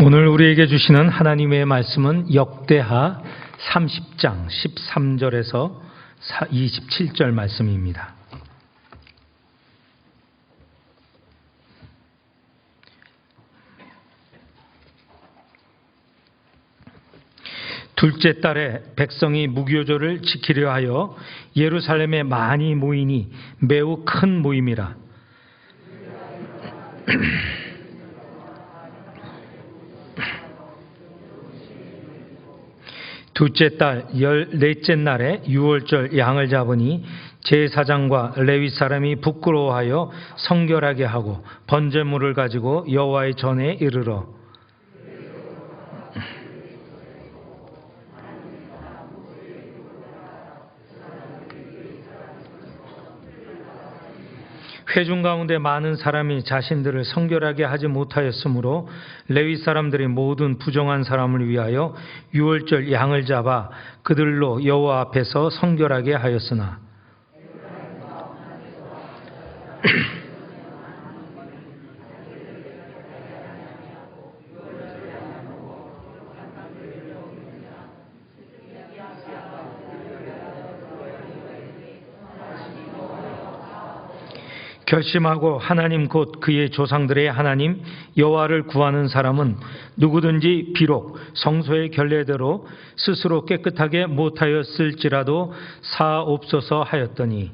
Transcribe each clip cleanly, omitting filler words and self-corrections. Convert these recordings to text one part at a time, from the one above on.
오늘 우리에게 주시는 하나님의 말씀은 역대하 30장 13절에서 27절 말씀입니다. 둘째 달에 백성이 무교절을 지키려 하여 예루살렘에 많이 모이니 매우 큰 모임이라. 둘째 달 14째 날에 유월절 양을 잡으니 제사장과 레위 사람이 부끄러워하여 성결하게 하고 번제물을 가지고 여호와의 전에 이르러 회중 가운데 많은 사람이 자신들을 성결하게 하지 못하였으므로 레위 사람들이 모든 부정한 사람을 위하여 유월절 양을 잡아 그들로 여호와 앞에서 성결하게 하였으나 결심하고 하나님 곧 그의 조상들의 하나님 여호와를 구하는 사람은 누구든지 비록 성소의 결례대로 스스로 깨끗하게 못하였을지라도 사옵소서 하였더니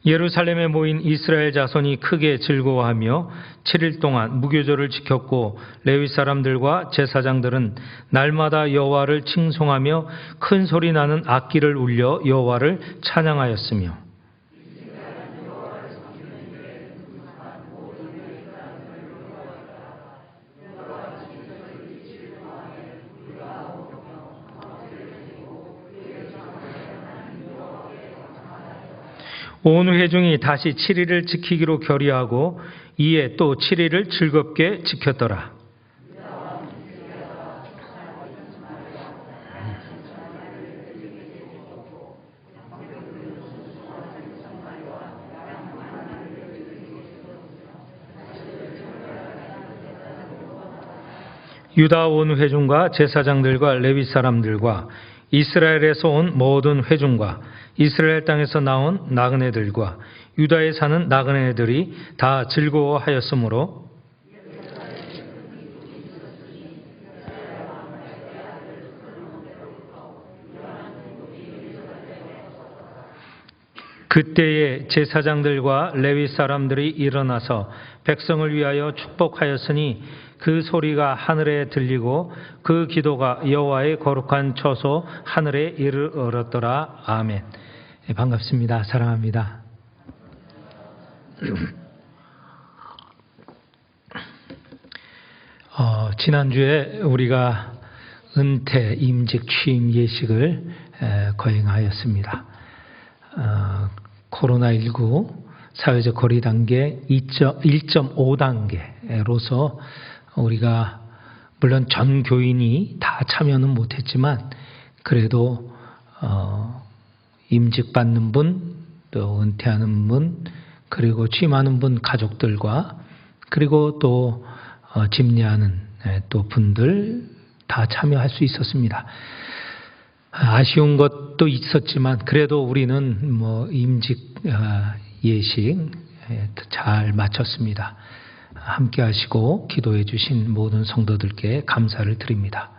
예루살렘에 모인 이스라엘 자손이 크게 즐거워하며 7일 동안 무교절을 지켰고 레위 사람들과 제사장들은 날마다 여호와를 칭송하며 큰 소리 나는 악기를 울려 여호와를 찬양하였으며 온 회중이 다시 7일을 지키기로 결의하고 이에 또 7일을 즐겁게 지켰더라. 유다 온 회중과 제사장들과 레위 사람들과 이스라엘에서 온 모든 회중과 이스라엘 땅에서 나온 나그네들과 유다에 사는 나그네들이 다 즐거워하였으므로 그때에 제사장들과 레위 사람들이 일어나서 백성을 위하여 축복하였으니 그 소리가 하늘에 들리고 그 기도가 여호와의 거룩한 처소 하늘에 이르렀더라. 아멘. 네, 반갑습니다. 사랑합니다. 지난주에 우리가 은퇴, 임직, 취임 예식을 거행하였습니다. 코로나19 사회적 거리 단계 1.5단계로서 우리가 물론 전 교인이 다 참여는 못했지만 그래도 임직받는 분, 또 은퇴하는 분, 그리고 취임하는 분 가족들과 그리고 또 집례하는 또 분들 다 참여할 수 있었습니다. 아쉬운 것도 있었지만 그래도 우리는 임직 예식 잘 마쳤습니다. 함께 하시고 기도해 주신 모든 성도들께 감사를 드립니다.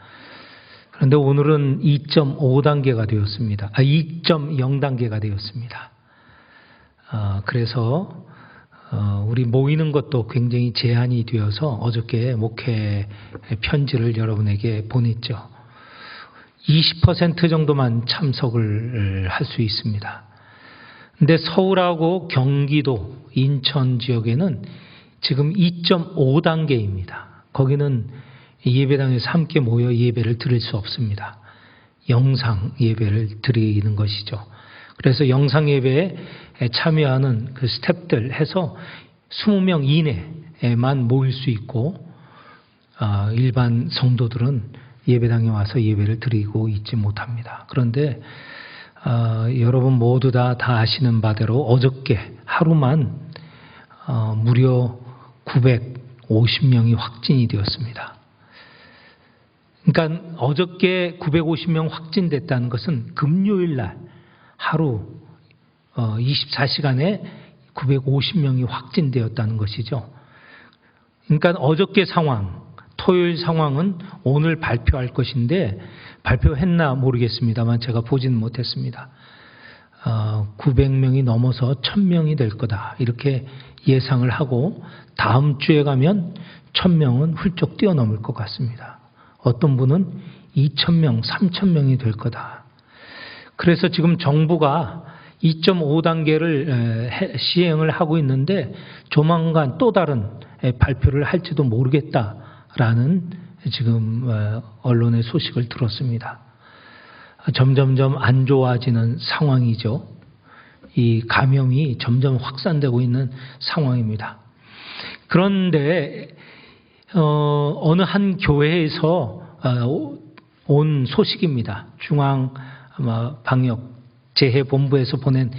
그런데 오늘은 2.5단계가 되었습니다. 2.0단계가 되었습니다. 그래서 우리 모이는 것도 굉장히 제한이 되어서 어저께 목회 편지를 여러분에게 보냈죠. 20% 정도만 참석을 할 수 있습니다. 근데 서울하고 경기도, 인천 지역에는 지금 2.5단계입니다. 거기는 예배당에서 함께 모여 예배를 드릴 수 없습니다. 영상 예배를 드리는 것이죠. 그래서 영상 예배에 참여하는 그 스태프들 해서 20명 이내에만 모일 수 있고 일반 성도들은 예배당에 와서 예배를 드리고 있지 못합니다. 그런데 여러분 모두 다 아시는 바대로 어저께 하루만 무려 950명이 확진이 되었습니다. 그러니까 어저께 950명 확진됐다는 것은 금요일 날 하루 24시간에 950명이 확진되었다는 것이죠. 그러니까 어저께 상황, 토요일 상황은 오늘 발표할 것인데 발표했나 모르겠습니다만 제가 보지는 못했습니다. 900명이 넘어서 1000명이 될 거다 이렇게 예상을 하고 다음 주에 가면 1000명은 훌쩍 뛰어넘을 것 같습니다. 어떤 분은 2000명, 3000명이 될 거다. 그래서 지금 정부가 2.5단계를 시행을 하고 있는데 조만간 또 다른 발표를 할지도 모르겠다라는 지금 언론의 소식을 들었습니다. 점점점 안 좋아지는 상황이죠. 이 감염이 점점 확산되고 있는 상황입니다. 그런데 어느 한 교회에서 온 소식입니다. 중앙 방역 재해본부에서 보낸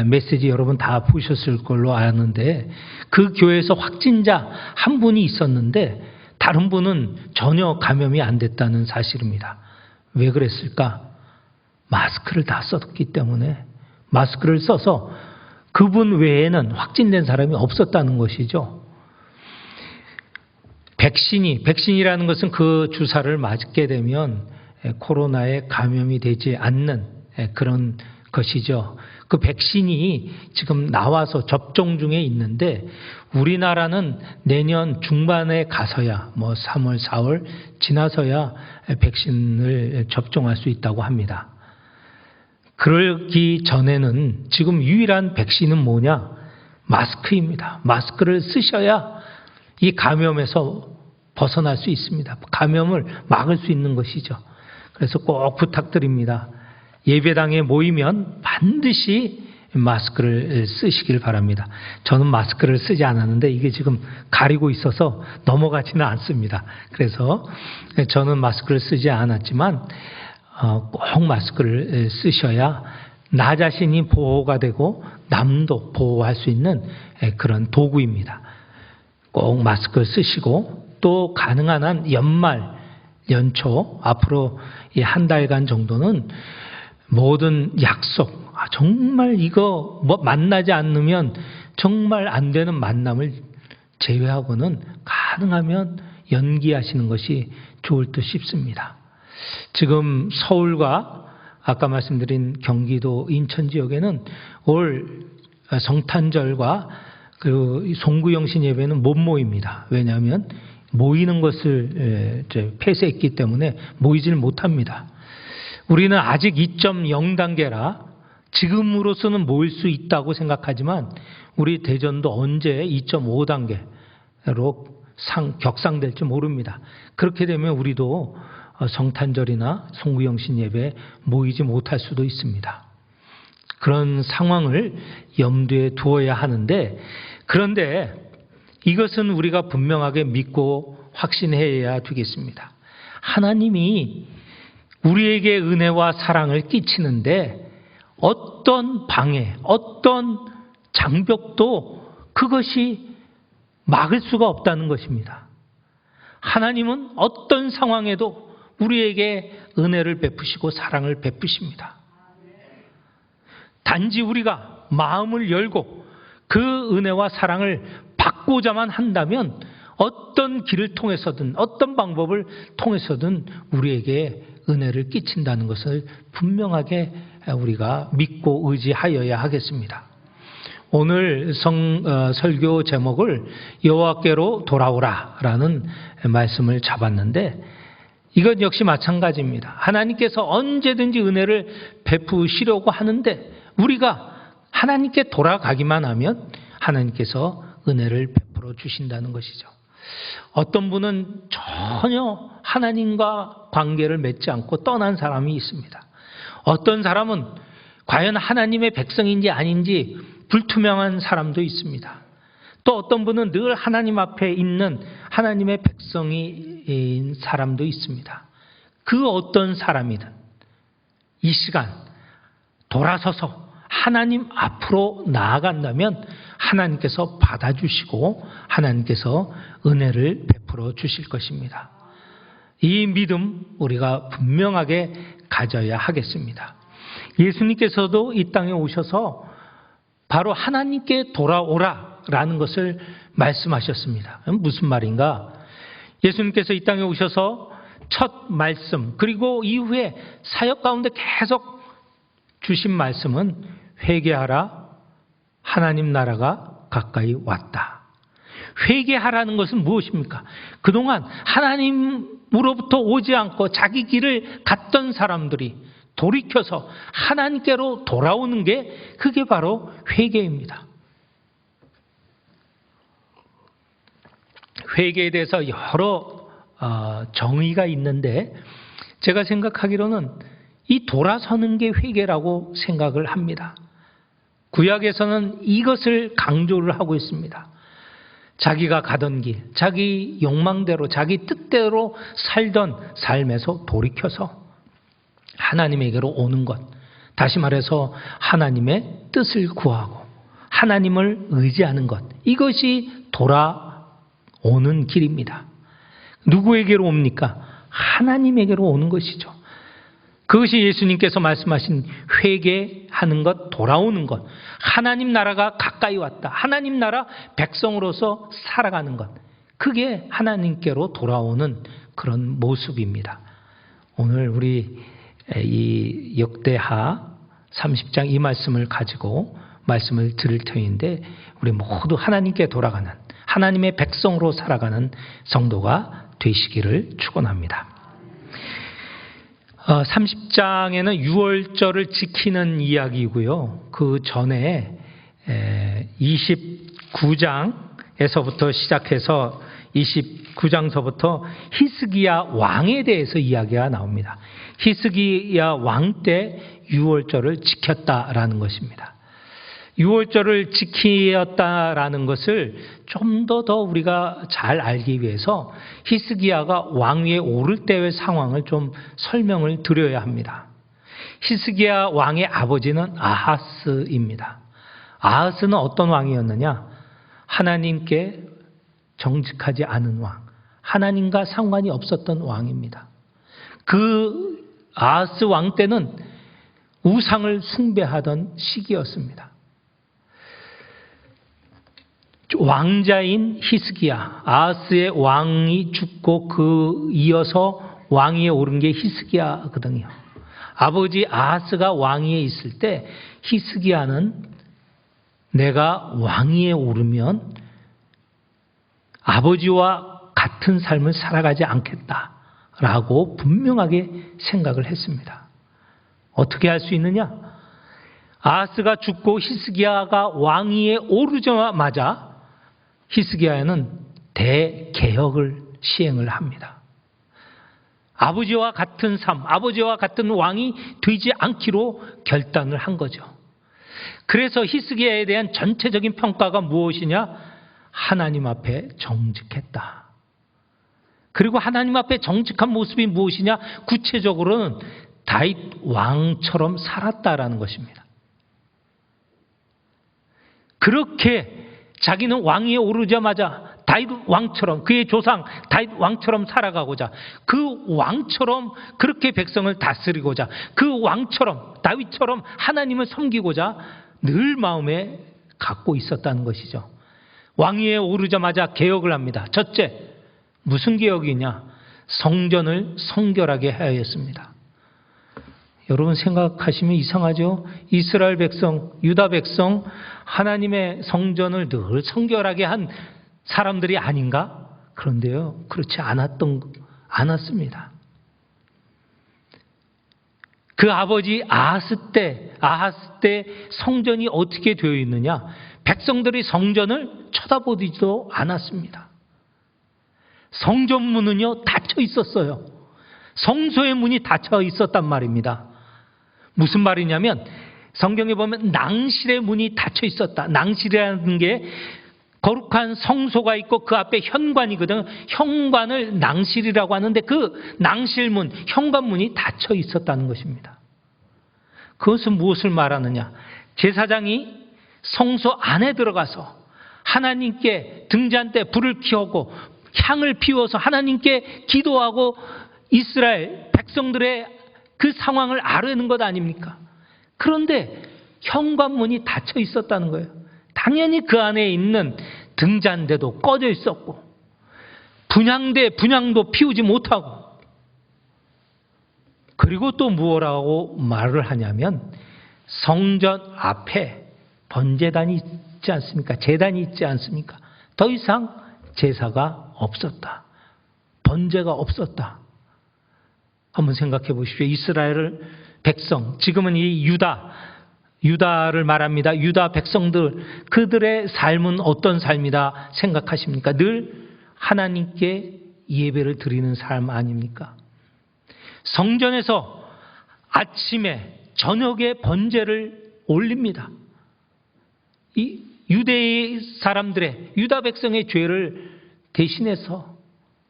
메시지 여러분 다 보셨을 걸로 아는데 그 교회에서 확진자 한 분이 있었는데 다른 분은 전혀 감염이 안 됐다는 사실입니다. 왜 그랬을까? 마스크를 다 썼기 때문에 마스크를 써서 그분 외에는 확진된 사람이 없었다는 것이죠. 백신이라는 것은 그 주사를 맞게 되면 코로나에 감염이 되지 않는 그런 것이죠. 그 백신이 지금 나와서 접종 중에 있는데 우리나라는 내년 중반에 가서야 3월, 4월 지나서야 백신을 접종할 수 있다고 합니다. 그러기 전에는 지금 유일한 백신은 뭐냐? 마스크입니다. 마스크를 쓰셔야 이 감염에서 벗어날 수 있습니다. 감염을 막을 수 있는 것이죠. 그래서 꼭 부탁드립니다. 예배당에 모이면 반드시 마스크를 쓰시길 바랍니다. 저는 마스크를 쓰지 않았는데 이게 지금 가리고 있어서 넘어가지는 않습니다. 그래서 저는 마스크를 쓰지 않았지만 꼭 마스크를 쓰셔야 나 자신이 보호가 되고 남도 보호할 수 있는 그런 도구입니다. 꼭 마스크 쓰시고 또 가능한 한 연말, 연초 앞으로 이 한 달간 정도는 모든 약속, 정말 이거 만나지 않으면 정말 안 되는 만남을 제외하고는 가능하면 연기하시는 것이 좋을 듯 싶습니다. 지금 서울과 아까 말씀드린 경기도 인천 지역에는 올 성탄절과 그 송구영신 예배는 못 모입니다. 왜냐하면 모이는 것을 폐쇄했기 때문에 모이질 못합니다. 우리는 아직 2.0단계라 지금으로서는 모일 수 있다고 생각하지만 우리 대전도 언제 2.5단계로 격상될지 모릅니다. 그렇게 되면 우리도 성탄절이나 송구영신 예배에 모이지 못할 수도 있습니다. 그런 상황을 염두에 두어야 하는데 그런데 이것은 우리가 분명하게 믿고 확신해야 되겠습니다. 하나님이 우리에게 은혜와 사랑을 끼치는데 어떤 방해, 어떤 장벽도 그것이 막을 수가 없다는 것입니다. 하나님은 어떤 상황에도 우리에게 은혜를 베푸시고 사랑을 베푸십니다. 단지 우리가 마음을 열고 그 은혜와 사랑을 받고자만 한다면 어떤 길을 통해서든 어떤 방법을 통해서든 우리에게 은혜를 끼친다는 것을 분명하게 우리가 믿고 의지하여야 하겠습니다. 오늘 설교 제목을 여호와께로 돌아오라라는 말씀을 잡았는데 이건 역시 마찬가지입니다. 하나님께서 언제든지 은혜를 베푸시려고 하는데 우리가 하나님께 돌아가기만 하면 하나님께서 은혜를 베풀어 주신다는 것이죠. 어떤 분은 전혀 하나님과 관계를 맺지 않고 떠난 사람이 있습니다. 어떤 사람은 과연 하나님의 백성인지 아닌지 불투명한 사람도 있습니다. 또 어떤 분은 늘 하나님 앞에 있는 하나님의 백성인 사람도 있습니다. 그 어떤 사람이든 이 시간 돌아서서 하나님 앞으로 나아간다면 하나님께서 받아주시고 하나님께서 은혜를 베풀어 주실 것입니다. 이 믿음 우리가 분명하게 가져야 하겠습니다. 예수님께서도 이 땅에 오셔서 바로 하나님께 돌아오라라는 것을 말씀하셨습니다. 무슨 말인가? 예수님께서 이 땅에 오셔서 첫 말씀 그리고 이후에 사역 가운데 계속 주신 말씀은 회개하라, 하나님 나라가 가까이 왔다. 회개하라는 것은 무엇입니까? 그동안 하나님으로부터 오지 않고 자기 길을 갔던 사람들이 돌이켜서 하나님께로 돌아오는 게 그게 바로 회개입니다. 회개에 대해서 여러 정의가 있는데 제가 생각하기로는 이 돌아서는 게 회개라고 생각을 합니다. 구약에서는 이것을 강조를 하고 있습니다. 자기가 가던 길, 자기 욕망대로, 자기 뜻대로 살던 삶에서 돌이켜서 하나님에게로 오는 것, 다시 말해서 하나님의 뜻을 구하고 하나님을 의지하는 것, 이것이 돌아오는 길입니다. 누구에게로 옵니까? 하나님에게로 오는 것이죠. 그것이 예수님께서 말씀하신 회개하는 것, 돌아오는 것, 하나님 나라가 가까이 왔다, 하나님 나라 백성으로서 살아가는 것, 그게 하나님께로 돌아오는 그런 모습입니다. 오늘 우리 이 역대하 30장 이 말씀을 가지고 말씀을 드릴 터인데 우리 모두 하나님께 돌아가는 하나님의 백성으로 살아가는 성도가 되시기를 축원합니다. 30장에는 유월절을 지키는 이야기이고요. 그 전에 29장에서부터 시작해서 29장서부터 히스기야 왕에 대해서 이야기가 나옵니다. 히스기야 왕 때 유월절을 지켰다라는 것입니다. 유월절을 지키었다라는 것을 좀 더 우리가 잘 알기 위해서 히스기야가 왕위에 오를 때의 상황을 좀 설명을 드려야 합니다. 히스기야 왕의 아버지는 아하스입니다. 아하스는 어떤 왕이었느냐? 하나님께 정직하지 않은 왕, 하나님과 상관이 없었던 왕입니다. 그 아하스 왕 때는 우상을 숭배하던 시기였습니다. 왕자인 히스기야, 아하스의 왕이 죽고 그 이어서 왕위에 오른 게 히스기야거든요. 아버지 아하스가 왕위에 있을 때 히스기야는 내가 왕위에 오르면 아버지와 같은 삶을 살아가지 않겠다라고 분명하게 생각을 했습니다. 어떻게 할 수 있느냐? 아하스가 죽고 히스기야가 왕위에 오르자마자 히스기야는 대개혁을 시행을 합니다. 아버지와 같은 삶, 아버지와 같은 왕이 되지 않기로 결단을 한 거죠. 그래서 히스기야에 대한 전체적인 평가가 무엇이냐? 하나님 앞에 정직했다. 그리고 하나님 앞에 정직한 모습이 무엇이냐? 구체적으로는 다윗 왕처럼 살았다라는 것입니다. 그렇게 자기는 왕위에 오르자마자 다윗 왕처럼, 그의 조상 다윗 왕처럼 살아가고자, 그 왕처럼 그렇게 백성을 다스리고자, 그 왕처럼 다윗처럼 하나님을 섬기고자 늘 마음에 갖고 있었다는 것이죠. 왕위에 오르자마자 개혁을 합니다. 첫째, 무슨 개혁이냐? 성전을 성결하게 하였습니다. 여러분 생각하시면 이상하죠? 이스라엘 백성, 유다 백성, 하나님의 성전을 늘 성결하게 한 사람들이 아닌가? 그런데요, 그렇지 않았습니다. 그 아버지 아하스 때 성전이 어떻게 되어 있느냐? 백성들이 성전을 쳐다보지도 않았습니다. 성전 문은요, 닫혀 있었어요. 성소의 문이 닫혀 있었단 말입니다. 무슨 말이냐면 성경에 보면 낭실의 문이 닫혀 있었다. 낭실이라는 게 거룩한 성소가 있고 그 앞에 현관이거든요. 현관을 낭실이라고 하는데 그 낭실문, 현관문이 닫혀 있었다는 것입니다. 그것은 무엇을 말하느냐? 제사장이 성소 안에 들어가서 하나님께 등잔대 불을 켜고 향을 피워서 하나님께 기도하고 이스라엘 백성들의 그 상황을 아뢰는 것 아닙니까? 그런데 현관문이 닫혀 있었다는 거예요. 당연히 그 안에 있는 등잔대도 꺼져 있었고 분향도 피우지 못하고, 그리고 또 무엇라고 말을 하냐면 성전 앞에 번제단이 있지 않습니까? 제단이 있지 않습니까? 더 이상 제사가 없었다. 번제가 없었다. 한번 생각해 보십시오. 이스라엘 백성, 지금은 이 유다를 말합니다. 유다 백성들, 그들의 삶은 어떤 삶이다 생각하십니까? 늘 하나님께 예배를 드리는 삶 아닙니까? 성전에서 아침에 저녁에 번제를 올립니다. 이 유대의 사람들의, 유다 백성의 죄를 대신해서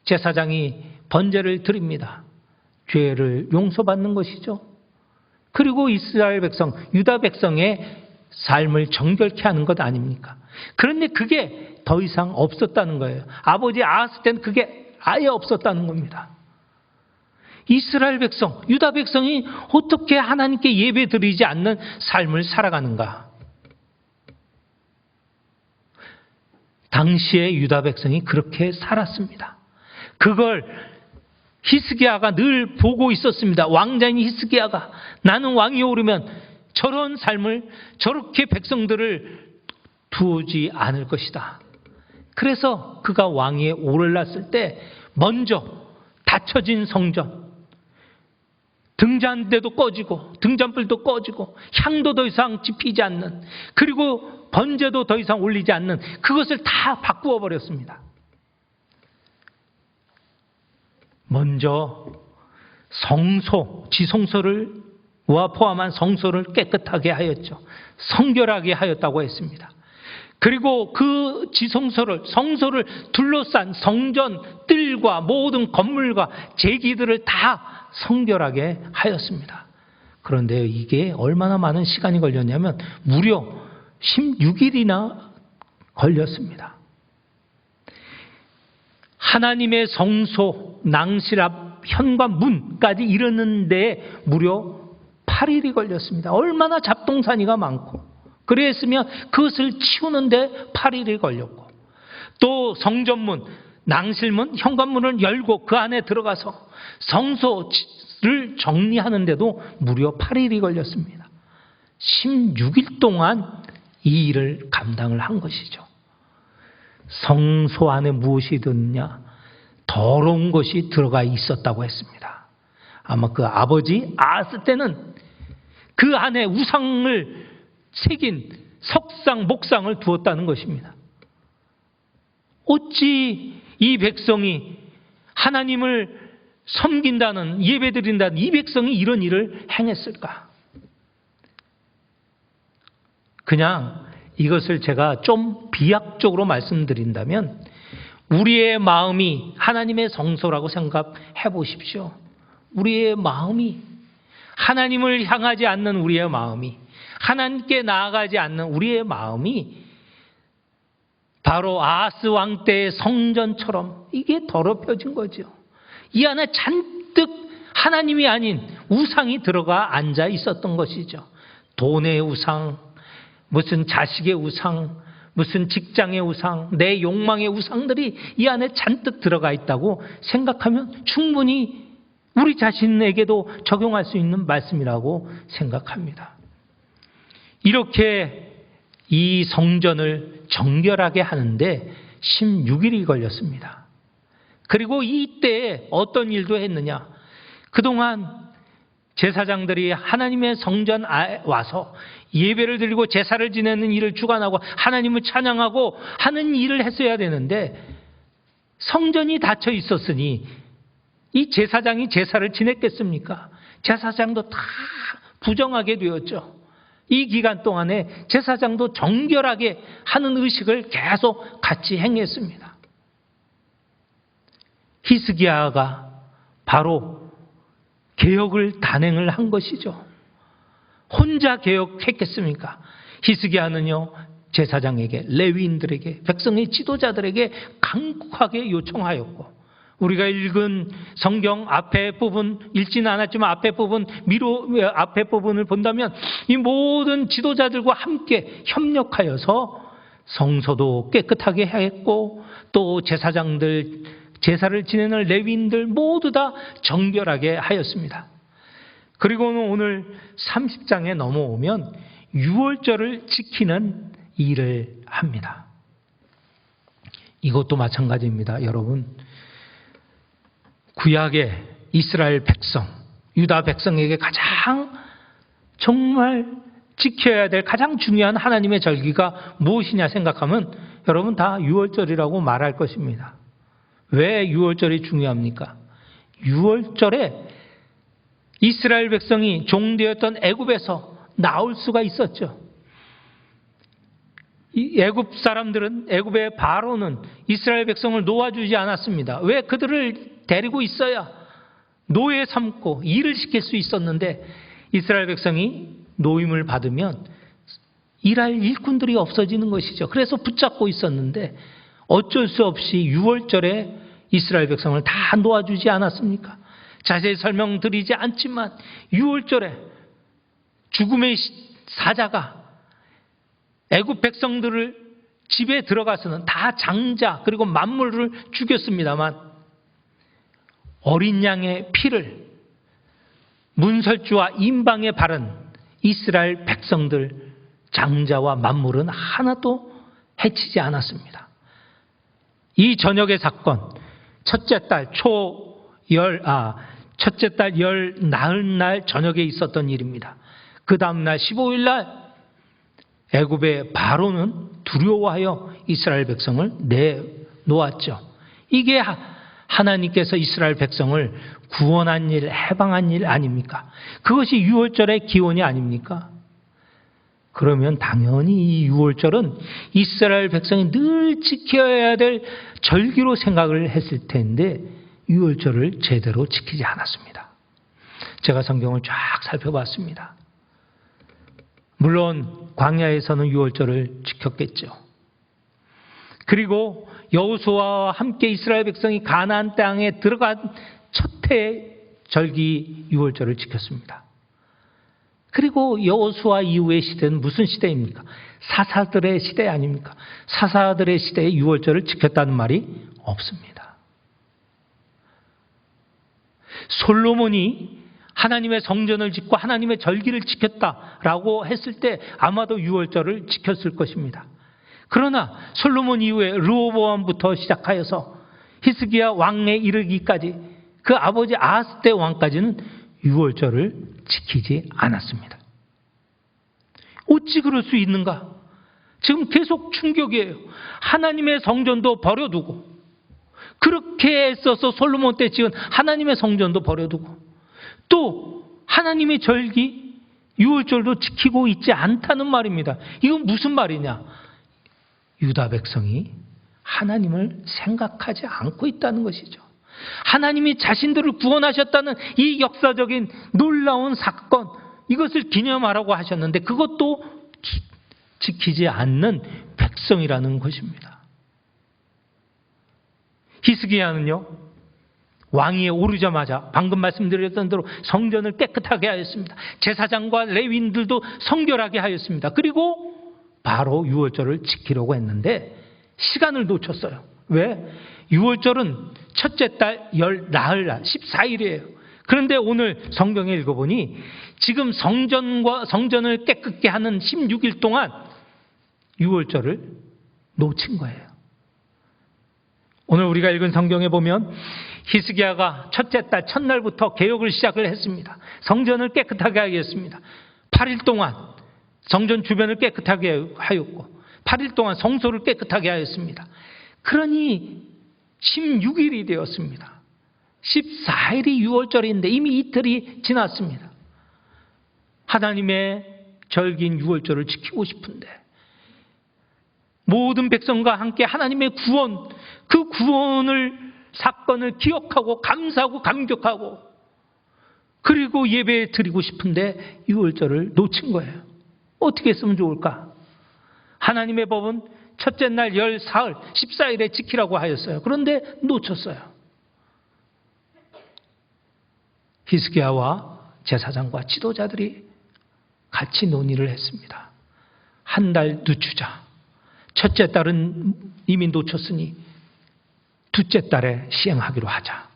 제사장이 번제를 드립니다. 죄를 용서받는 것이죠. 그리고 이스라엘 백성, 유다 백성의 삶을 정결케 하는 것 아닙니까? 그런데 그게 더 이상 없었다는 거예요. 아버지 아하스 때는 그게 아예 없었다는 겁니다. 이스라엘 백성, 유다 백성이 어떻게 하나님께 예배 드리지 않는 삶을 살아가는가? 당시에 유다 백성이 그렇게 살았습니다. 그걸 히스기야가 늘 보고 있었습니다. 왕자인 히스기야가 나는 왕이 오르면 저런 삶을, 저렇게 백성들을 두지 않을 것이다. 그래서 그가 왕위에 오르렀을 때 먼저 닫혀진 성전, 등잔대도 꺼지고 등잔불도 꺼지고 향도 더 이상 지피지 않는, 그리고 번제도 더 이상 올리지 않는, 그것을 다 바꾸어 버렸습니다. 먼저 성소, 지성소를와 포함한 성소를 깨끗하게 하였죠. 성결하게 하였다고 했습니다. 그리고 그 성소를 둘러싼 성전 뜰과 모든 건물과 제기들을 다 성결하게 하였습니다. 그런데 이게 얼마나 많은 시간이 걸렸냐면 무려 16일이나 걸렸습니다. 하나님의 성소 낭실 앞 현관문까지 이르는데 무려 8일이 걸렸습니다. 얼마나 잡동사니가 많고, 그랬으면 그것을 치우는데 8일이 걸렸고, 또 성전문, 낭실문, 현관문을 열고 그 안에 들어가서 성소를 정리하는데도 무려 8일이 걸렸습니다. 16일 동안 이 일을 감당을 한 것이죠. 성소 안에 무엇이 들었냐? 더러운 것이 들어가 있었다고 했습니다. 아마 그 아버지 아하스 때는 그 안에 우상을 새긴 석상, 목상을 두었다는 것입니다. 어찌 이 백성이 하나님을 섬긴다는, 예배드린다는 이 백성이 이런 일을 행했을까? 그냥 이것을 제가 좀 비약적으로 말씀드린다면 우리의 마음이 하나님의 성소라고 생각해 보십시오. 우리의 마음이, 하나님을 향하지 않는 우리의 마음이, 하나님께 나아가지 않는 우리의 마음이 바로 아하스 왕 때의 성전처럼 이게 더럽혀진 거죠. 이 안에 잔뜩 하나님이 아닌 우상이 들어가 앉아 있었던 것이죠. 돈의 우상, 무슨 자식의 우상, 무슨 직장의 우상, 내 욕망의 우상들이 이 안에 잔뜩 들어가 있다고 생각하면 충분히 우리 자신에게도 적용할 수 있는 말씀이라고 생각합니다. 이렇게 이 성전을 정결하게 하는데 16일이 걸렸습니다. 그리고 이때에 어떤 일도 했느냐? 그동안 제사장들이 하나님의 성전에 와서 예배를 드리고 제사를 지내는 일을 주관하고 하나님을 찬양하고 하는 일을 했어야 되는데 성전이 닫혀 있었으니 이 제사장이 제사를 지냈겠습니까? 제사장도 다 부정하게 되었죠. 이 기간 동안에 제사장도 정결하게 하는 의식을 계속 같이 행했습니다. 히스기야가 바로 개혁을 단행을 한 것이죠. 혼자 개혁했겠습니까? 히스기야는요, 제사장에게, 레위인들에게, 백성의 지도자들에게 간곡하게 요청하였고, 우리가 읽은 성경 앞에 부분, 읽지는 않았지만 앞에 부분을 본다면 이 모든 지도자들과 함께 협력하여서 성소도 깨끗하게 했고, 또 제사장들, 제사를 지내는 레위인들 모두 다 정결하게 하였습니다. 그리고는 오늘 30장에 넘어오면 유월절을 지키는 일을 합니다. 이것도 마찬가지입니다. 여러분, 구약의 이스라엘 백성, 유다 백성에게 가장 정말 지켜야 될 가장 중요한 하나님의 절기가 무엇이냐 생각하면 여러분 다 유월절이라고 말할 것입니다. 왜 유월절이 중요합니까? 유월절에 이스라엘 백성이 종되었던 애굽에서 나올 수가 있었죠. 이 애굽 사람들은, 애굽의 바로는 이스라엘 백성을 놓아주지 않았습니다. 왜? 그들을 데리고 있어야 노예 삼고 일을 시킬 수 있었는데, 이스라엘 백성이 노임을 받으면 일할 일꾼들이 없어지는 것이죠. 그래서 붙잡고 있었는데 어쩔 수 없이 유월절에 이스라엘 백성을 다 놓아주지 않았습니까? 자세히 설명드리지 않지만 유월절에 죽음의 사자가 애굽 백성들을 집에 들어가서는 다 장자 그리고 만물을 죽였습니다만, 어린 양의 피를 문설주와 임방에 바른 이스라엘 백성들 장자와 만물은 하나도 해치지 않았습니다. 이 저녁의 사건, 첫째 달 열 나흘 날 저녁에 있었던 일입니다. 그 다음날 15일 날 애굽의 바로는 두려워하여 이스라엘 백성을 내놓았죠. 이게 하나님께서 이스라엘 백성을 구원한 일, 해방한 일 아닙니까? 그것이 유월절의 기원이 아닙니까? 그러면 당연히 이 유월절은 이스라엘 백성이 늘 지켜야 될 절기로 생각을 했을 텐데 유월절을 제대로 지키지 않았습니다. 제가 성경을 쫙 살펴봤습니다. 물론 광야에서는 유월절을 지켰겠죠. 그리고 여호수아와 함께 이스라엘 백성이 가나안 땅에 들어간 첫 해 절기 유월절을 지켰습니다. 그리고 여호수아 이후의 시대는 무슨 시대입니까? 사사들의 시대 아닙니까? 사사들의 시대에 유월절을 지켰다는 말이 없습니다. 솔로몬이 하나님의 성전을 짓고 하나님의 절기를 지켰다라고 했을 때 아마도 유월절을 지켰을 것입니다. 그러나 솔로몬 이후에 르호보암부터 시작하여서 히스기야 왕에 이르기까지 그 아버지 아하스 때 왕까지는 유월절을 지키지 않았습니다. 어찌 그럴 수 있는가? 지금 계속 충격이에요. 하나님의 성전도 버려두고, 그렇게 애써서 솔로몬 때 지은 하나님의 성전도 버려두고, 또 하나님의 절기 유월절도 지키고 있지 않다는 말입니다. 이건 무슨 말이냐? 유다 백성이 하나님을 생각하지 않고 있다는 것이죠. 하나님이 자신들을 구원하셨다는 이 역사적인 놀라운 사건, 이것을 기념하라고 하셨는데 그것도 지키지 않는 백성이라는 것입니다. 히스기야는요, 왕위에 오르자마자 방금 말씀드렸던 대로 성전을 깨끗하게 하였습니다. 제사장과 레위인들도 성결하게 하였습니다. 그리고 바로 유월절을 지키려고 했는데 시간을 놓쳤어요. 왜? 유월절은 첫째 달 열 나흘 날 14일이에요. 그런데 오늘 성경에 읽어보니 지금 성전을 깨끗게 하는 16일 동안 유월절을 놓친 거예요. 오늘 우리가 읽은 성경에 보면 히스기야가 첫째 달 첫날부터 개혁을 시작을 했습니다. 성전을 깨끗하게 하겠습니다. 8일 동안 성전 주변을 깨끗하게 하였고 8일 동안 성소를 깨끗하게 하였습니다. 그러니 16일이 되었습니다. 14일이 유월절인데 이미 이틀이 지났습니다. 하나님의 절기인 유월절을 지키고 싶은데 모든 백성과 함께 하나님의 구원, 그 사건을 기억하고 감사하고 감격하고 그리고 예배 드리고 싶은데 유월절을 놓친 거예요. 어떻게 했으면 좋을까? 하나님의 법은 첫째 날 열 사흘 14일에 지키라고 하였어요. 그런데 놓쳤어요. 히스기야와 제사장과 지도자들이 같이 논의를 했습니다. 한 달 늦추자. 첫째 달은 이미 놓쳤으니 둘째 달에 시행하기로 하자.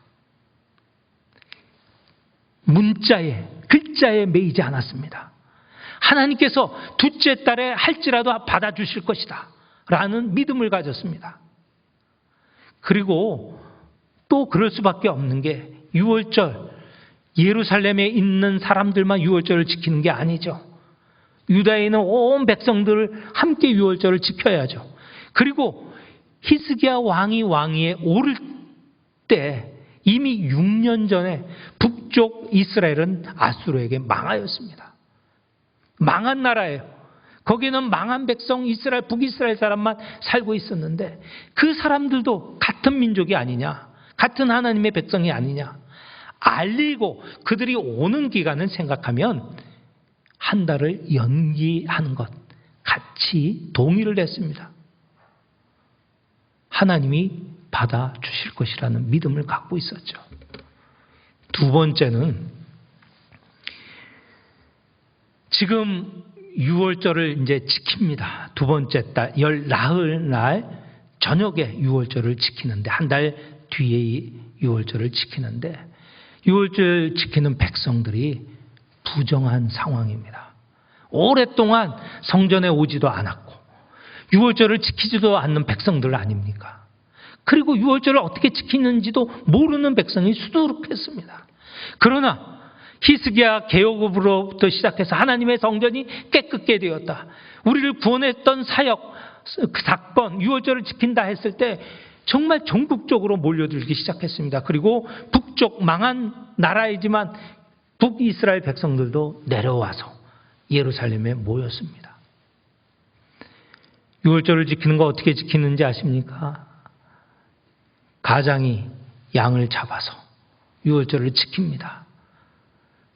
문자에, 글자에 매이지 않았습니다. 하나님께서 둘째 달에 할지라도 받아주실 것이다 라는 믿음을 가졌습니다. 그리고 또 그럴 수밖에 없는 게 유월절, 예루살렘에 있는 사람들만 유월절을 지키는 게 아니죠. 유다에 있는 온 백성들 함께 유월절을 지켜야죠. 그리고 히스기야 왕이 왕위에 오를 때 이미 6년 전에 북쪽 이스라엘은 아수르에게 망하였습니다. 망한 나라예요. 거기는 망한 백성 이스라엘, 북이스라엘 사람만 살고 있었는데 그 사람들도 같은 민족이 아니냐, 같은 하나님의 백성이 아니냐 알리고 그들이 오는 기간을 생각하면 한 달을 연기하는 것 같이 동의를 했습니다. 하나님이 받아주실 것이라는 믿음을 갖고 있었죠. 두 번째는 지금 유월절을 이제 지킵니다. 두 번째 달, 열 나흘 날 저녁에 유월절을 지키는데, 한 달 뒤에 유월절을 지키는데, 유월절 지키는 백성들이 부정한 상황입니다. 오랫동안 성전에 오지도 않았고, 유월절을 지키지도 않는 백성들 아닙니까? 그리고 유월절을 어떻게 지키는지도 모르는 백성이 수두룩했습니다. 그러나 히스기야 개혁으로부터 시작해서 하나님의 성전이 깨끗게 되었다. 우리를 구원했던 사역, 그 사건, 유월절을 지킨다 했을 때 정말 전국적으로 몰려들기 시작했습니다. 그리고 북쪽 망한 나라이지만 북이스라엘 백성들도 내려와서 예루살렘에 모였습니다. 유월절을 지키는 거 어떻게 지키는지 아십니까? 가장이 양을 잡아서 유월절을 지킵니다.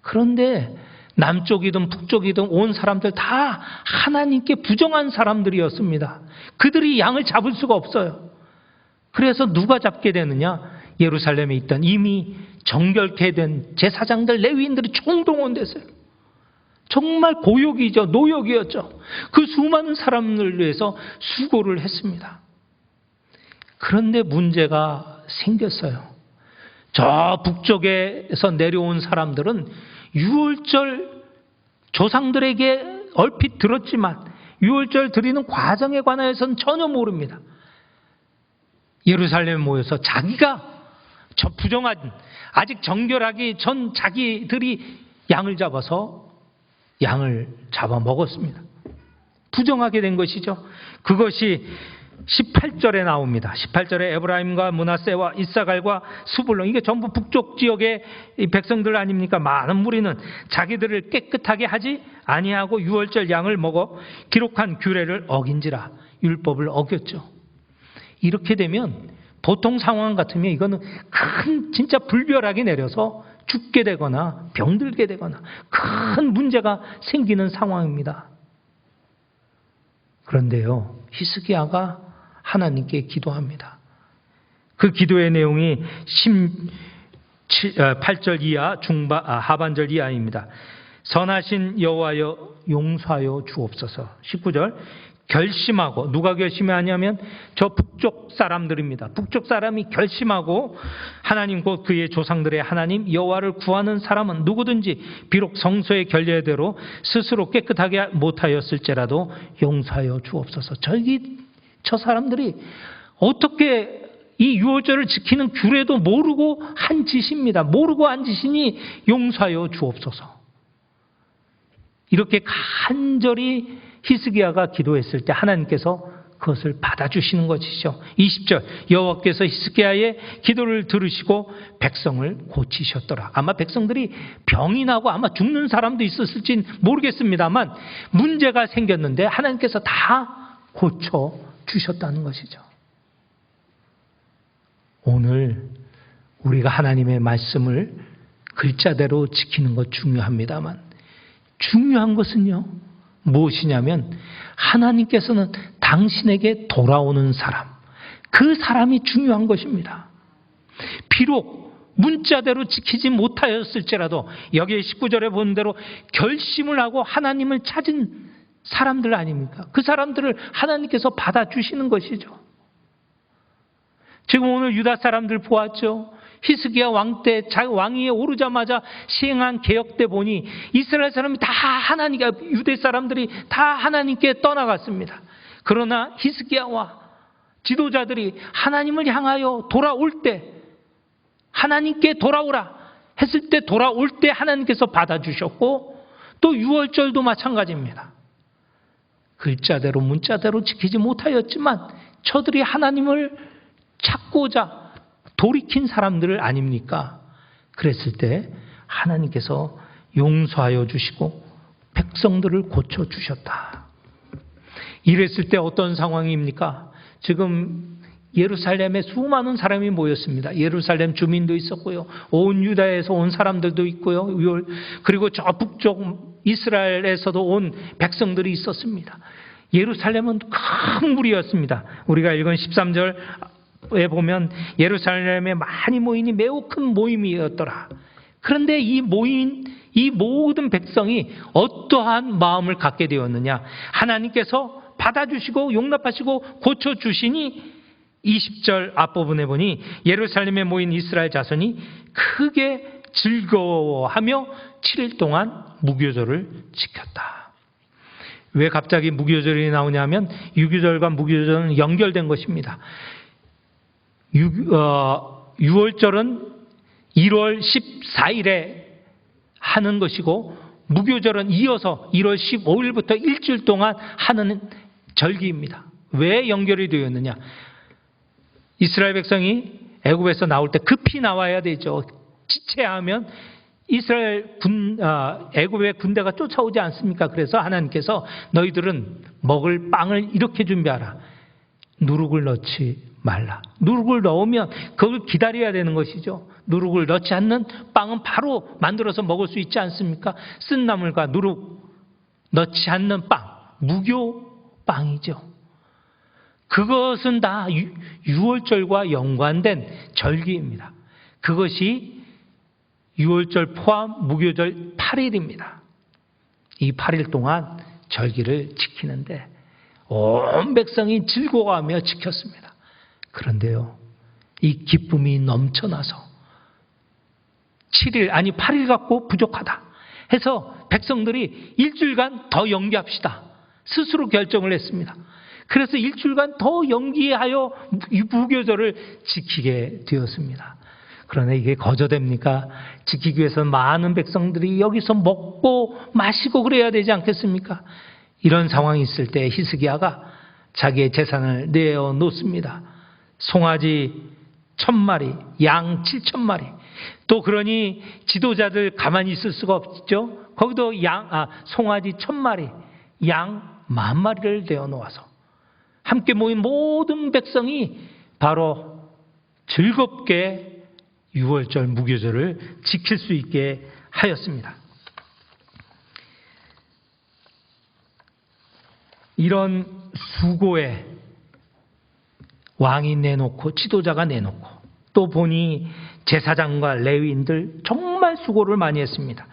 그런데 남쪽이든 북쪽이든 온 사람들 다 하나님께 부정한 사람들이었습니다. 그들이 양을 잡을 수가 없어요. 그래서 누가 잡게 되느냐? 예루살렘에 있던 이미 정결케 된 제사장들, 레위인들이 총동원됐어요. 정말 고욕이죠. 노역이었죠. 그 수많은 사람을 위해서 수고를 했습니다. 그런데 문제가 생겼어요. 저 북쪽에서 내려온 사람들은 유월절 조상들에게 얼핏 들었지만 유월절 드리는 과정에 관하여서는 전혀 모릅니다. 예루살렘에 모여서 자기가 저 부정한, 아직 정결하기 전 자기들이 양을 잡아 먹었습니다. 부정하게 된 것이죠. 그것이 18절에 나옵니다. 18절에 에브라임과 므낫세와 이사갈과 스불론, 이게 전부 북쪽 지역의 백성들 아닙니까? 많은 무리는 자기들을 깨끗하게 하지 아니하고 유월절 양을 먹어 기록한 규례를 어긴지라, 율법을 어겼죠. 이렇게 되면 보통 상황 같으면 이거는 큰 진짜 불벼락이 내려서 죽게 되거나 병들게 되거나 큰 문제가 생기는 상황입니다. 그런데요, 히스기야가 하나님께 기도합니다. 그 기도의 내용이 8절 이하, 하반절 이하입니다. 선하신 여호와여 용서하여 주옵소서. 19절, 결심하고, 누가 결심하냐면 저 북쪽 사람들입니다. 북쪽 사람이 결심하고 하나님 곧 그의 조상들의 하나님 여호와를 구하는 사람은 누구든지 비록 성소의 결례대로 스스로 깨끗하게 못하였을지라도 용서하여 주옵소서. 저 사람들이 어떻게 이 유월절을 지키는 규례도 모르고 한 짓입니다. 모르고 한 짓이니 용서하여 주옵소서. 이렇게 간절히 히스기야가 기도했을 때 하나님께서 그것을 받아주시는 것이죠. 20절, 여호와께서 히스기야의 기도를 들으시고 백성을 고치셨더라. 아마 백성들이 병이 나고 아마 죽는 사람도 있었을진 모르겠습니다만 문제가 생겼는데 하나님께서 다 고쳐주셨다는 것이죠. 오늘 우리가 하나님의 말씀을 글자대로 지키는 것 중요합니다만 중요한 것은요, 무엇이냐면 하나님께서는 당신에게 돌아오는 사람, 그 사람이 중요한 것입니다. 비록 문자대로 지키지 못하였을지라도 여기 19절에 본 대로 결심을 하고 하나님을 찾은 사람들 아닙니까? 그 사람들을 하나님께서 받아주시는 것이죠. 지금 오늘 유다 사람들 보았죠? 히스기야 왕 때 왕위에 오르자마자 시행한 개혁 때 보니 이스라엘 사람이 다 하나님께, 유대 사람들이 다 하나님께 떠나갔습니다. 그러나 히스기야와 지도자들이 하나님을 향하여 돌아올 때, 하나님께 돌아오라 했을 때 돌아올 때 하나님께서 받아주셨고, 또 유월절도 마찬가지입니다. 글자대로 문자대로 지키지 못하였지만 저들이 하나님을 찾고자 돌이킨 사람들 아닙니까? 그랬을 때 하나님께서 용서하여 주시고 백성들을 고쳐주셨다. 이랬을 때 어떤 상황입니까? 지금 예루살렘에 수많은 사람이 모였습니다. 예루살렘 주민도 있었고요, 온 유다에서 온 사람들도 있고요, 그리고 저 북쪽 이스라엘에서도 온 백성들이 있었습니다. 예루살렘은 큰 무리였습니다. 우리가 읽은 13절에 보면 예루살렘에 많이 모이니 매우 큰 모임이었더라. 그런데 이 모든 백성이 어떠한 마음을 갖게 되었느냐? 하나님께서 받아주시고 용납하시고 고쳐주시니 20절 앞부분에 보니 예루살렘에 모인 이스라엘 자손이 크게 즐거워하며 7일 동안 무교절을 지켰다. 왜 갑자기 무교절이 나오냐면 유교절과 무교절은 연결된 것입니다. 유월절은 1월 14일에 하는 것이고 무교절은 이어서 1월 15일부터 일주일 동안 하는 절기입니다. 왜 연결이 되었느냐? 이스라엘 백성이 애굽에서 나올 때 급히 나와야 되죠. 지체하면 애굽의 군대가 쫓아오지 않습니까? 그래서 하나님께서 너희들은 먹을 빵을 이렇게 준비하라. 누룩을 넣지 말라. 누룩을 넣으면 그걸 기다려야 되는 것이죠. 누룩을 넣지 않는 빵은 바로 만들어서 먹을 수 있지 않습니까? 쓴 나물과 누룩 넣지 않는 빵, 무교 빵이죠. 그것은 다 유월절과 연관된 절기입니다. 그것이 유월절 포함 무교절 8일입니다. 이 8일 동안 절기를 지키는데 온 백성이 즐거워하며 지켰습니다. 그런데요, 이 기쁨이 넘쳐나서 8일 갖고 부족하다 해서 백성들이 일주일간 더 연기합시다 스스로 결정을 했습니다. 그래서 일주일간 더 연기하여 무교절을 지키게 되었습니다. 그러나 이게 거저됩니까? 지키기 위해서 많은 백성들이 여기서 먹고 마시고 그래야 되지 않겠습니까? 이런 상황이 있을 때 히스기야가 자기의 재산을 내어놓습니다. 송아지 1000마리, 양 7000마리. 또 그러니 지도자들 가만히 있을 수가 없죠. 거기도 송아지 1000마리, 양 10,000마리를 내어놓아서 함께 모인 모든 백성이 바로 즐겁게 유월절 무교절을 지킬 수 있게 하였습니다. 이런 수고에 왕이 내놓고 지도자가 내놓고 또 보니 제사장과 레위인들 정말 수고를 많이 했습니다.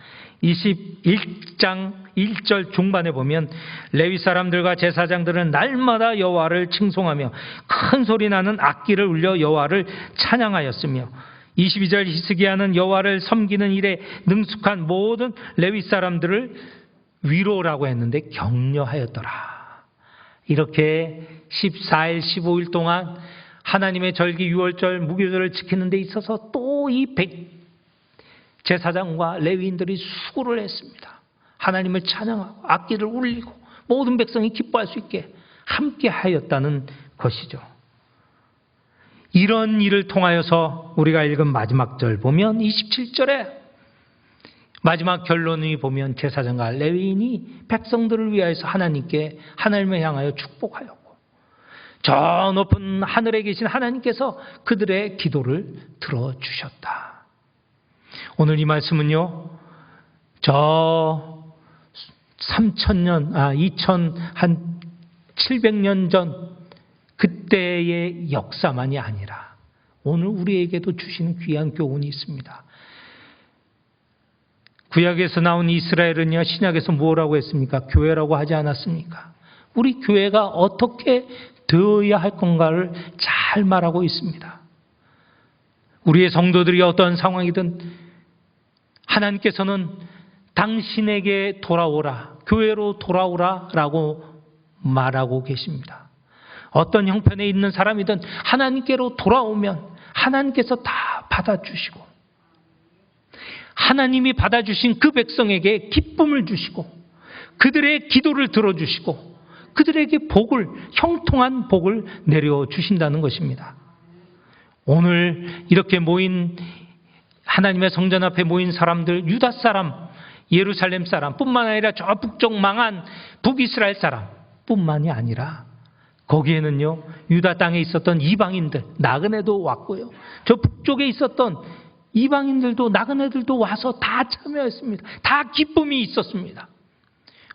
21장 1절 중반에 보면 레위 사람들과 제사장들은 날마다 여호와를 칭송하며 큰 소리 나는 악기를 울려 여호와를 찬양하였으며 22절 히스기야는 여호와를 섬기는 일에 능숙한 모든 레위 사람들을 위로라고 했는데 격려하였더라. 이렇게 14일 15일 동안 하나님의 절기 유월절 무교절을 지키는 데 있어서 또 이 제사장과 레위인들이 수고를 했습니다. 하나님을 찬양하고 악기를 울리고 모든 백성이 기뻐할 수 있게 함께 하였다는 것이죠. 이런 일을 통하여서 우리가 읽은 마지막 절 보면 27절에 마지막 결론을 보면 제사장과 레위인이 백성들을 위하여서 하나님을 향하여 축복하였고 저 높은 하늘에 계신 하나님께서 그들의 기도를 들어주셨다. 오늘 이 말씀은요, 저 한 700년 전 그때의 역사만이 아니라 오늘 우리에게도 주시는 귀한 교훈이 있습니다. 구약에서 나온 이스라엘은요, 신약에서 뭐라고 했습니까? 교회라고 하지 않았습니까? 우리 교회가 어떻게 되어야 할 건가를 잘 말하고 있습니다. 우리의 성도들이 어떤 상황이든 하나님께서는 당신에게 돌아오라, 교회로 돌아오라 라고 말하고 계십니다. 어떤 형편에 있는 사람이든 하나님께로 돌아오면 하나님께서 다 받아주시고 하나님이 받아주신 그 백성에게 기쁨을 주시고 그들의 기도를 들어주시고 그들에게 복을, 형통한 복을 내려주신다는 것입니다. 오늘 이렇게 모인 하나님의 성전 앞에 모인 사람들, 유다 사람, 예루살렘 사람 뿐만 아니라 저 북쪽 망한 북이스라엘 사람 뿐만이 아니라 거기에는요, 유다 땅에 있었던 이방인들, 나그네도 왔고요, 저 북쪽에 있었던 이방인들도, 나그네들도 와서 다 참여했습니다. 다 기쁨이 있었습니다.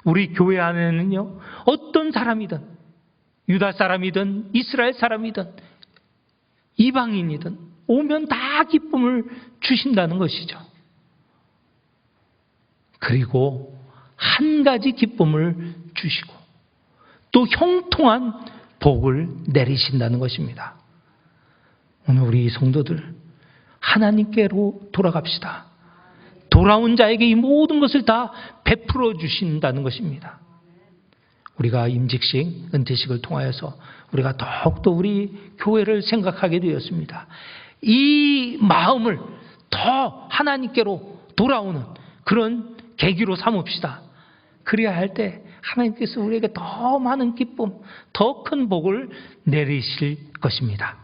우리 교회 안에는요, 어떤 사람이든, 유다 사람이든, 이스라엘 사람이든, 이방인이든, 오면 다 기쁨을 주신다는 것이죠. 그리고 한 가지 기쁨을 주시고, 또 형통한 복을 내리신다는 것입니다. 오늘 우리 성도들, 하나님께로 돌아갑시다. 돌아온 자에게 이 모든 것을 다 베풀어 주신다는 것입니다. 우리가 임직식, 은퇴식을 통하여서 우리가 더욱더 우리 교회를 생각하게 되었습니다. 이 마음을 더 하나님께로 돌아오는 그런 계기로 삼읍시다. 그래야 할 때 하나님께서 우리에게 더 많은 기쁨, 더 큰 복을 내리실 것입니다.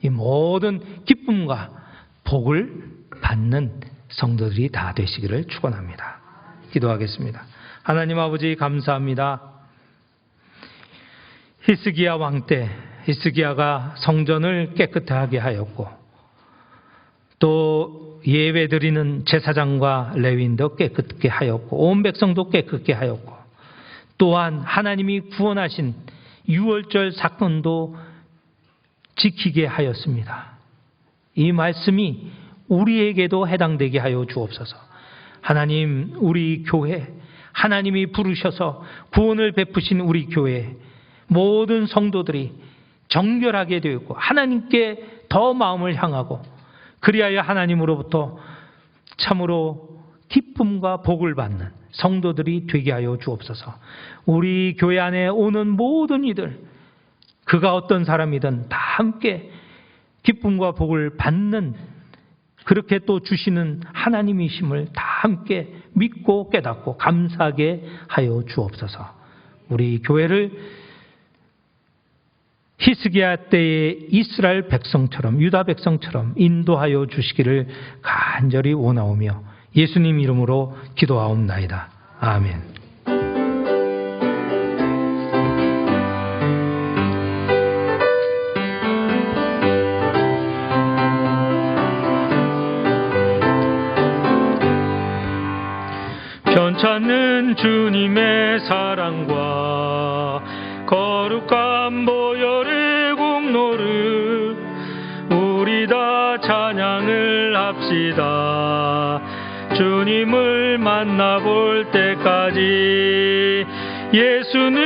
이 모든 기쁨과 복을 받는 성도들이 다 되시기를 축원합니다. 기도하겠습니다. 하나님 아버지 감사합니다. 히스기야 왕 때 히스기야가 성전을 깨끗하게 하였고 또 예배드리는 제사장과 레위인도 깨끗게 하였고 온 백성도 깨끗게 하였고 또한 하나님이 구원하신 유월절 사건도 지키게 하였습니다. 이 말씀이 우리에게도 해당되게 하여 주옵소서. 하나님, 우리 교회, 하나님이 부르셔서 구원을 베푸신 우리 교회 모든 성도들이 정결하게 되었고 하나님께 더 마음을 향하고 그리하여 하나님으로부터 참으로 기쁨과 복을 받는 성도들이 되게 하여 주옵소서. 우리 교회 안에 오는 모든 이들, 그가 어떤 사람이든 다 함께 기쁨과 복을 받는, 그렇게 또 주시는 하나님이심을 다 함께 믿고 깨닫고 감사하게 하여 주옵소서. 우리 교회를 히스기야 때의 이스라엘 백성처럼, 유다 백성처럼 인도하여 주시기를 간절히 원하오며 예수님 이름으로 기도하옵나이다. 아멘. 편찮는 주님의 사랑과 거룩한 보혈의 공로를 우리 다 찬양을 합시다. 주님을 만나볼 때까지 예수는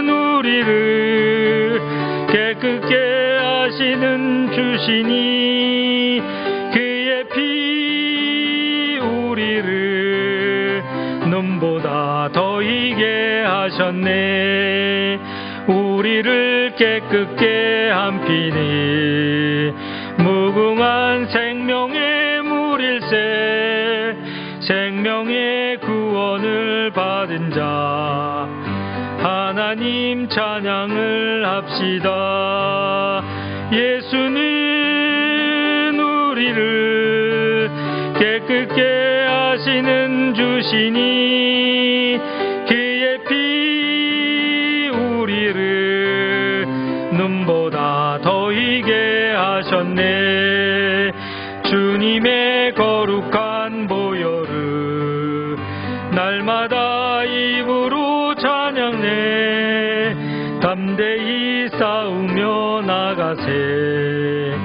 우리를 깨끗게 하시는 주시니 그의 피 우리를 눈보다 더 희게 하셨네. 우리를 깨끗게 한 피니 무궁한 생명의 물일세. 생명의 구원을 받은 자 하나님 찬양을 합시다. 예수는 우리를 깨끗게 하시는 주시니 그의 피 우리를 눈보다 더 희게 하셨네. 주님의 거룩한 보혈을 날마다 싸우며 나가세.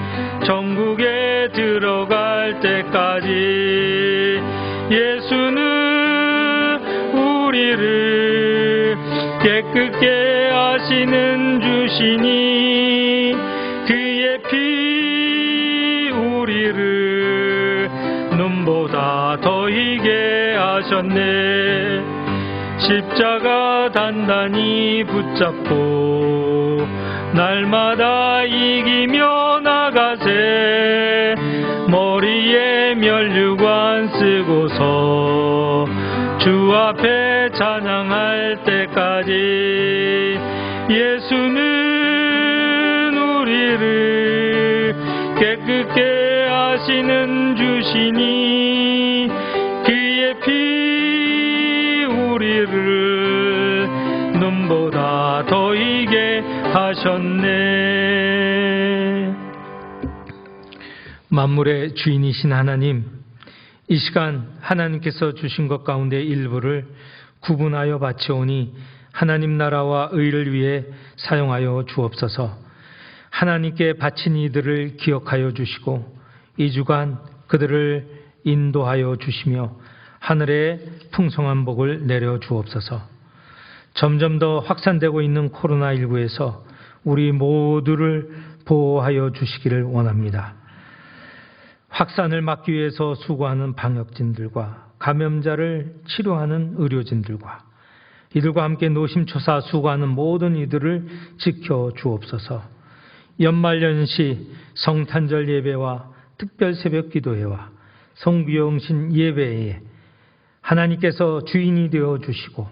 천국에 들어갈 때까지 예수는 우리를 깨끗게 하시는 주시니 그의 피 우리를 눈보다 더 희게 하셨네. 십자가 단단히 붙잡고 날마다 이기며 나가세. 머리에 면류관 쓰고서 주 앞에 찬양할 때까지 예수는 우리를 깨끗게 하시는 주시니 그의 피 우리를 눈보다 더 희게 하셨네. 만물의 주인이신 하나님, 이 시간 하나님께서 주신 것 가운데 일부를 구분하여 바치오니 하나님 나라와 의를 위해 사용하여 주옵소서. 하나님께 바친 이들을 기억하여 주시고 이 주간 그들을 인도하여 주시며 하늘의 풍성한 복을 내려 주옵소서. 점점 더 확산되고 있는 코로나19에서 우리 모두를 보호하여 주시기를 원합니다. 확산을 막기 위해서 수고하는 방역진들과 감염자를 치료하는 의료진들과 이들과 함께 노심초사 수고하는 모든 이들을 지켜 주옵소서. 연말연시 성탄절 예배와 특별 새벽 기도회와 성규영신 예배에 하나님께서 주인이 되어 주시고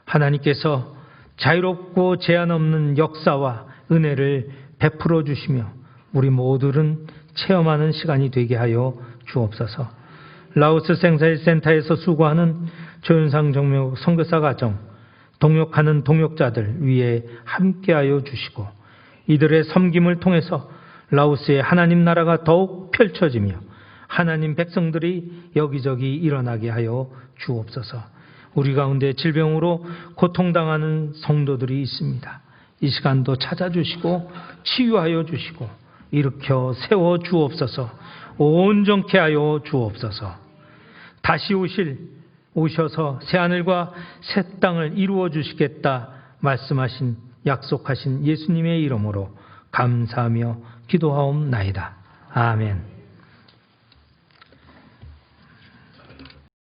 하나님께서 자유롭고 제한 없는 역사와 은혜를 베풀어 주시며 우리 모두는 체험하는 시간이 되게 하여 주옵소서. 라오스 생사일센터에서 수고하는 조윤상 정명 선교사 가정, 동역하는 동역자들 위에 함께하여 주시고 이들의 섬김을 통해서 라오스의 하나님 나라가 더욱 펼쳐지며 하나님 백성들이 여기저기 일어나게 하여 주옵소서. 우리 가운데 질병으로 고통당하는 성도들이 있습니다. 이 시간도 찾아주시고 치유하여 주시고 일으켜 세워 주옵소서. 온전케 하여 주옵소서. 다시 오셔서 새하늘과 새 땅을 이루어 주시겠다 말씀하신 약속하신 예수님의 이름으로 감사하며 기도하옵나이다. 아멘.